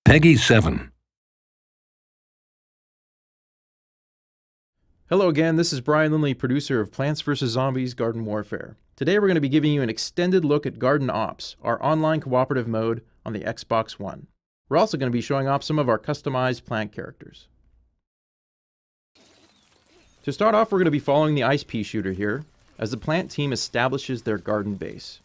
Peggy 7. Hello again, this is Brian Lindley, producer of Plants vs. Zombies Garden Warfare. Today we're going to be giving you an extended look at Garden Ops, our online cooperative mode on the Xbox One. We're also going to be showing off some of our customized plant characters. To start off, we're going to be following the ice pea shooter here, as the plant team establishes their garden base.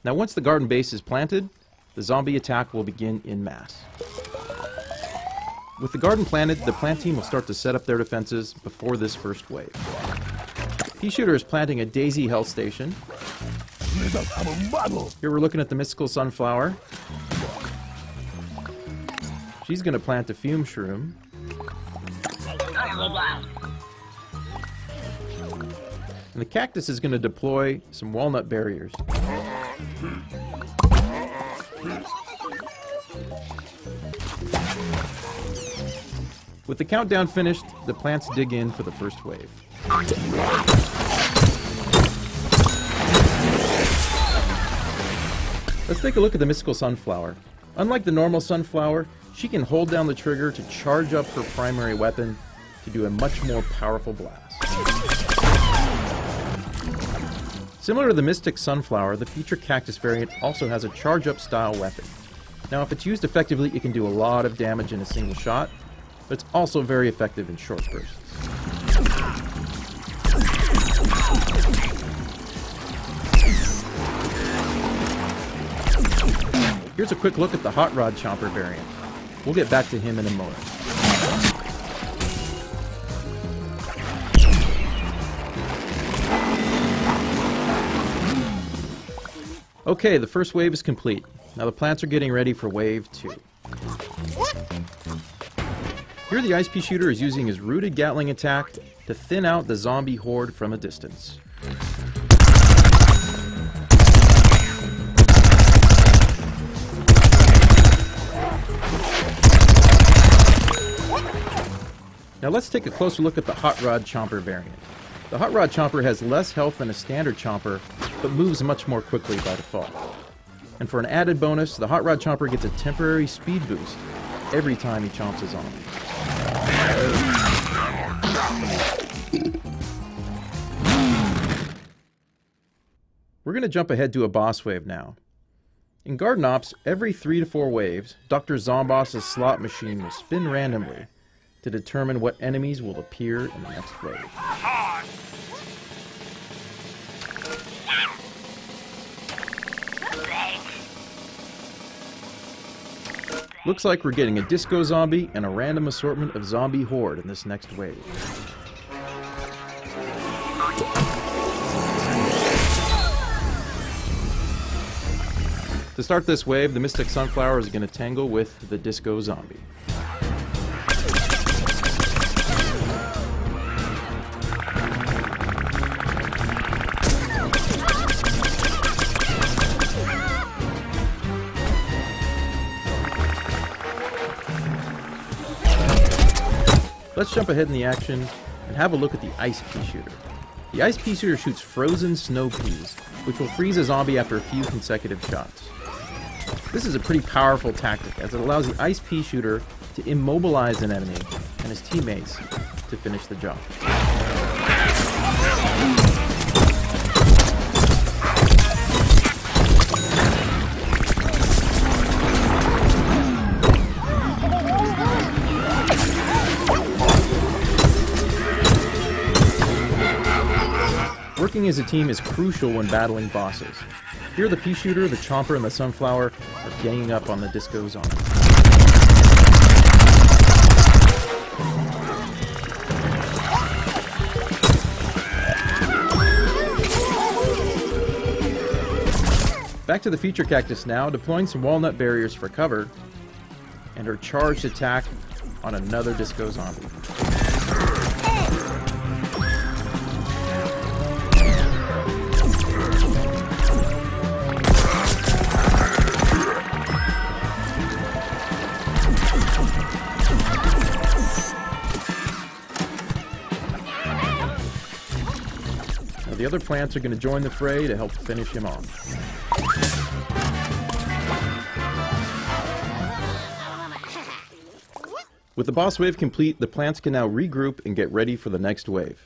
Now once the garden base is planted, the zombie attack will begin en masse. With the garden planted, the plant team will start to set up their defenses before this first wave. Pea shooter is planting a daisy health station. Here we're looking at the mystical sunflower. She's going to plant a fume shroom. And the cactus is going to deploy some walnut barriers. With the countdown finished, the plants dig in for the first wave. Let's take a look at the mystical sunflower. Unlike the normal sunflower, she can hold down the trigger to charge up her primary weapon to do a much more powerful blast. Similar to the Mystic Sunflower, the Feature Cactus variant also has a charge-up style weapon. Now if it's used effectively, it can do a lot of damage in a single shot, but it's also very effective in short bursts. Here's a quick look at the Hot Rod Chomper variant. We'll get back to him in a moment. Okay, the first wave is complete. Now the plants are getting ready for wave 2. Here the ice pea shooter is using his rooted Gatling attack to thin out the zombie horde from a distance. Now let's take a closer look at the Hot Rod Chomper variant. The Hot Rod Chomper has less health than a standard chomper, but moves much more quickly by default. And for an added bonus, the Hot Rod Chomper gets a temporary speed boost every time he chomps a zombie. We're going to jump ahead to a boss wave now. In Garden Ops, every 3 to 4 waves, Dr. Zomboss's slot machine will spin randomly to determine what enemies will appear in the next wave. Looks like we're getting a disco zombie and a random assortment of zombie horde in this next wave. To start this wave, the Mystic Sunflower is going to tangle with the disco zombie. Let's jump ahead in the action and have a look at the ice pea shooter. The ice pea shooter shoots frozen snow peas, which will freeze a zombie after a few consecutive shots. This is a pretty powerful tactic, as it allows the ice pea shooter to immobilize an enemy and his teammates to finish the job. Working as a team is crucial when battling bosses. Here the pea shooter, the chomper, and the sunflower are ganging up on the disco zombie. Back to the Feature Cactus now, deploying some walnut barriers for cover, and her charged attack on another disco zombie. The other plants are going to join the fray to help finish him off. With the boss wave complete, the plants can now regroup and get ready for the next wave.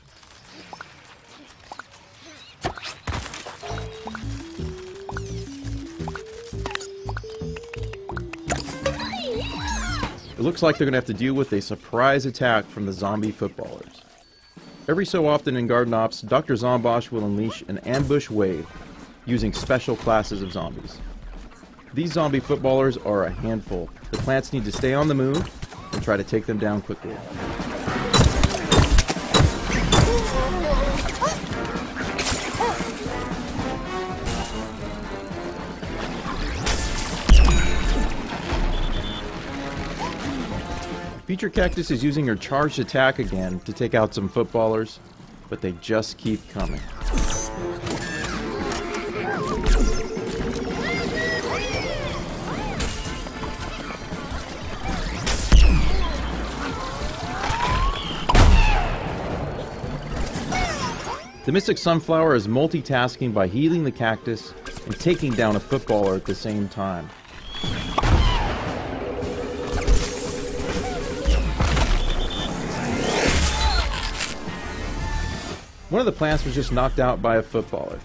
It looks like they're going to have to deal with a surprise attack from the zombie footballers. Every so often in Garden Ops, Dr. Zombosh will unleash an ambush wave using special classes of zombies. These zombie footballers are a handful. The plants need to stay on the move and try to take them down quickly. Feature Cactus is using her charged attack again to take out some footballers, but they just keep coming. The Mystic Sunflower is multitasking by healing the cactus and taking down a footballer at the same time. One of the plants was just knocked out by a footballer.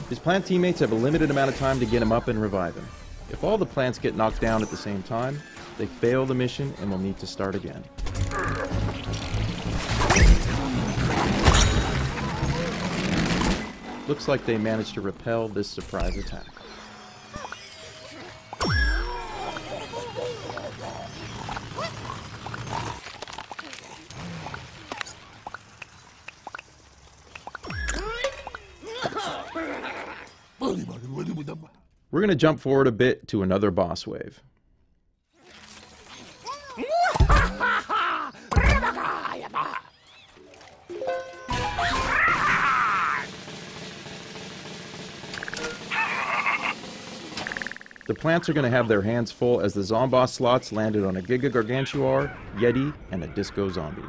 His plant teammates have a limited amount of time to get him up and revive him. If all the plants get knocked down at the same time, they fail the mission and will need to start again. Looks like they managed to repel this surprise attack. We're going to jump forward a bit to another boss wave. The plants are going to have their hands full as the Zomboss slots landed on a Giga Gargantuar, Yeti, and a Disco Zombie.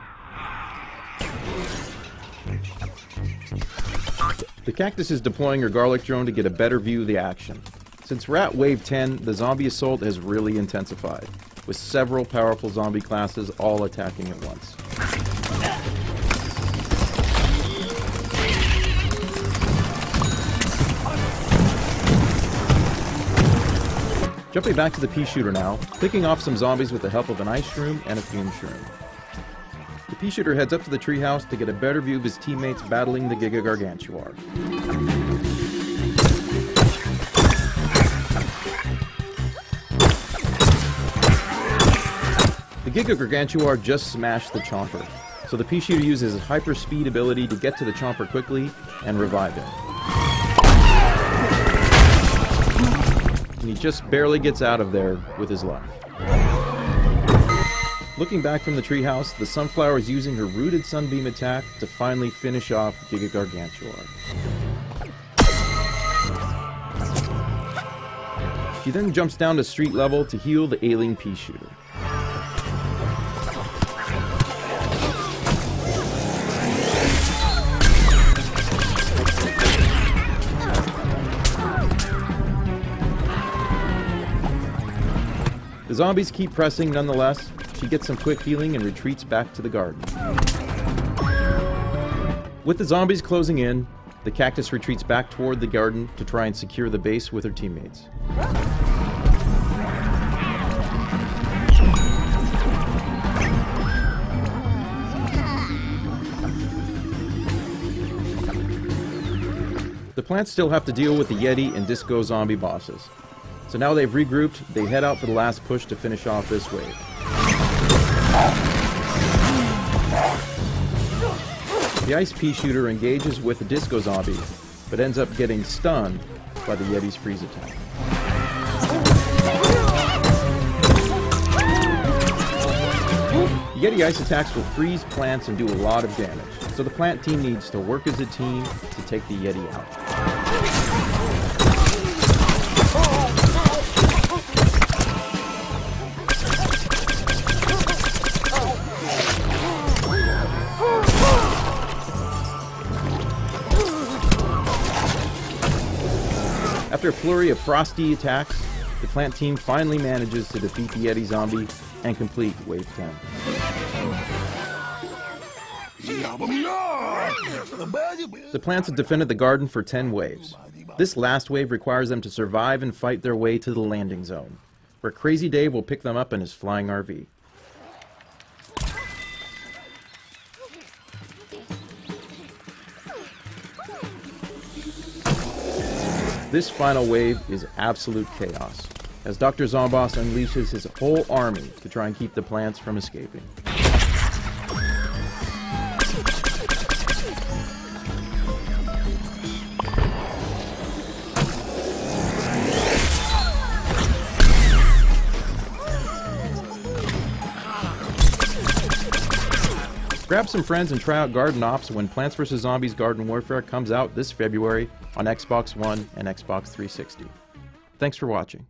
The cactus is deploying her garlic drone to get a better view of the action. Since we're at Wave 10, the zombie assault has really intensified, with several powerful zombie classes all attacking at once. Jumping back to the pea shooter now, picking off some zombies with the help of an ice shroom and a fume shroom. The pea shooter heads up to the treehouse to get a better view of his teammates battling the Giga Gargantuar. The Giga Gargantuar just smashed the Chomper, so the pea shooter uses his hyper speed ability to get to the Chomper quickly and revive him. And he just barely gets out of there with his life. Looking back from the treehouse, the Sunflower is using her Rooted Sunbeam attack to finally finish off Giga Gargantuar. She then jumps down to street level to heal the ailing pea shooter. The zombies keep pressing nonetheless. She gets some quick healing and retreats back to the garden. With the zombies closing in, the cactus retreats back toward the garden to try and secure the base with her teammates. The plants still have to deal with the Yeti and Disco Zombie bosses. So now they've regrouped, they head out for the last push to finish off this wave. The Ice Pea Shooter engages with the Disco Zombie, but ends up getting stunned by the Yeti's freeze attack. The Yeti ice attacks will freeze plants and do a lot of damage, so the plant team needs to work as a team to take the Yeti out. After a flurry of frosty attacks, the plant team finally manages to defeat the Yeti zombie and complete Wave 10. The plants have defended the garden for 10 waves. This last wave requires them to survive and fight their way to the landing zone, where Crazy Dave will pick them up in his flying RV. This final wave is absolute chaos, as Dr. Zomboss unleashes his whole army to try and keep the plants from escaping. Grab some friends and try out Garden Ops when Plants vs. Zombies Garden Warfare comes out this February on Xbox One and Xbox 360. Thanks for watching.